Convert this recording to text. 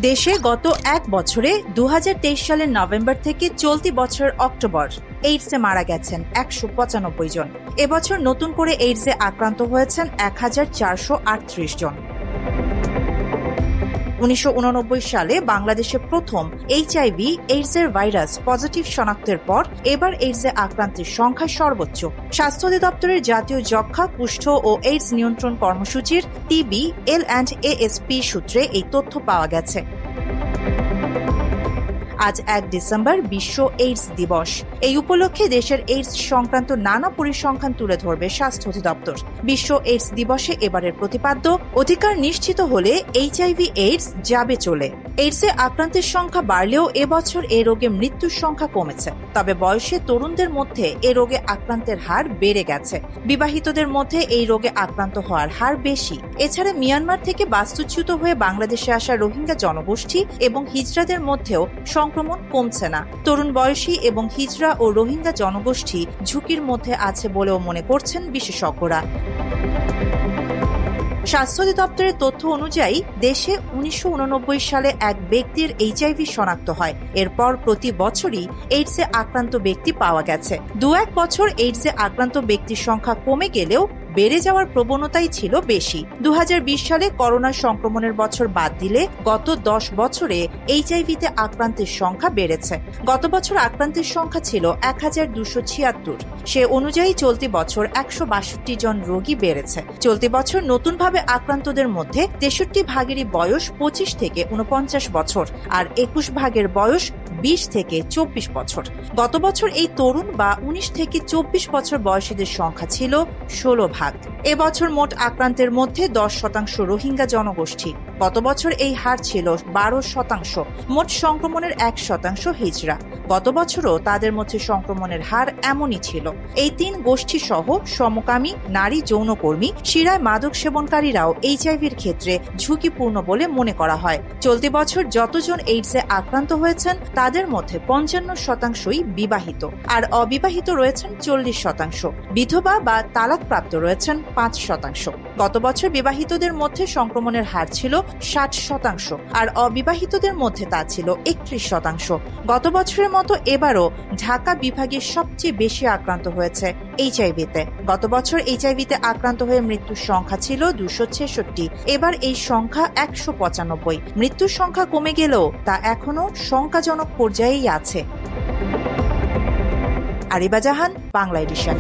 দেশে গত এক বছরে 2023 সালের নভেম্বর থেকে চলতি বছরের অক্টোবর এইডসে মারা গেছেন 195 জন। এবছর নতুন করে এইডসে আক্রান্ত হয়েছেন 1438 জন। 1989 সালে বাংলাদেশে প্রথম এইচআইভি এইডসের ভাইরাস পজিটিভ শনাক্তের পর এবার এইডসে আক্রান্তের সংখ্যা সর্বোচ্চ। স্বাস্থ্য অধিদপ্তরের জাতীয় যক্ষ্মা, কুষ্ঠ ও এইডস নিয়ন্ত্রণ কর্মসূচির TB-LASP সূত্রে এই তথ্য পাওয়া গেছে। আজ 1 ডিসেম্বর বিশ্ব এইডস দিবস। এই উপলক্ষে দেশের এইডস সংক্রান্ত নানা পরিসংখ্যান তুলে ধরবে স্বাস্থ্য অধিদপ্তর। বিশ্ব এইডস দিবসে এবারের প্রতিপাদ্য অধিকার নিশ্চিত হলে এইচআইভি এইডস যাবে চলে। এইডসে আক্রান্তের সংখ্যা বাড়লেও এবছর এ রোগে মৃত্যুর সংখ্যা কমেছে। তবে বয়সে তরুণদের মধ্যে এ রোগে আক্রান্তের হার বেড়ে গেছে। বিবাহিতদের মধ্যে এই রোগে আক্রান্ত হওয়ার হার বেশি। এছাড়া মিয়ানমার থেকে বাস্তুচ্যুত হয়ে বাংলাদেশে আসা রোহিঙ্গা জনগোষ্ঠী এবং হিজড়াদের মধ্যেও সংক্রমণ কমছে না। তরুণ বয়সী এবং হিজড়া ও রোহিঙ্গা জনগোষ্ঠী ঝুঁকির মধ্যে আছে বলেও মনে করছেন বিশেষজ্ঞরা। স্বাস্থ্য অধিদপ্তরের তথ্য অনুযায়ী দেশে 1989 সালে এক ব্যক্তির এইচআইভি শনাক্ত হয়। এরপর প্রতি বছরই এইডসে আক্রান্ত ব্যক্তি পাওয়া গেছে। 2-1 বছর এইডসে আক্রান্ত ব্যক্তির সংখ্যা কমে গেলেও বেড়ে যাওয়ার প্রবণতাই ছিল বেশি। 2020 সালে করোনা সংক্রমণের বছর বাদ দিলে গত 10 বছরে এইচআইভিতে আক্রান্তের সংখ্যা বেড়েছে। গত বছর আক্রান্তের সংখ্যা ছিল 1276। সে অনুযায়ী চলতি বছর 162 জন রোগী বেড়েছে। চলতি বছর নতুনভাবে আক্রান্তদের মধ্যে 63 ভাগেরই বয়স 25 থেকে 49 বছর আর 21 ভাগের বয়স 20 থেকে 24 বছর। গত বছর এই তরুণ বা 19 থেকে 24 বছর বয়সীদের সংখ্যা ছিল 16 ভাগ। এবছর মোট আক্রান্তের মধ্যে 10% রোহিঙ্গা জনগোষ্ঠী। গত বছর এই হার ছিল 12%। মোট সংক্রমণের 1% হিজড়া। গত বছরও তাদের মধ্যে সংক্রমণের হার এমনই ছিল। এই 3 গোষ্ঠী সহ সমকামী, নারী যৌনকর্মী, শিরায় মাদক সেবনকারীরাও এইচআইভির ক্ষেত্রে ঝুঁকিপূর্ণ বলে মনে করা হয়। চলতি বছর যতজন এইডসে আক্রান্ত হয়েছেন তাদের মধ্যে 55%ই বিবাহিত আর অবিবাহিত রয়েছেন 40%। বিধবা বা তালাকপ্রাপ্ত রয়েছেন 5%। গত বছর বিবাহিতদের মধ্যে সংক্রমণের হার ছিল 60% আর অবিবাহিতদের মধ্যে তা ছিল 31%। গত বছরের মতো এবারও ঢাকা বিভাগে সবচেয়ে বেশি আক্রান্ত হয়েছে এইচআইভিতে। গত বছর এইচআইভিতে আক্রান্ত হয়ে মৃত্যুর সংখ্যা ছিল 266। এবার এই সংখ্যা 195। মৃত্যুর সংখ্যা কমে গেলেও তা এখনো শঙ্কাজনক পর্যায়েই আছে। আরিবা জাহান, বাংলা এডিশন।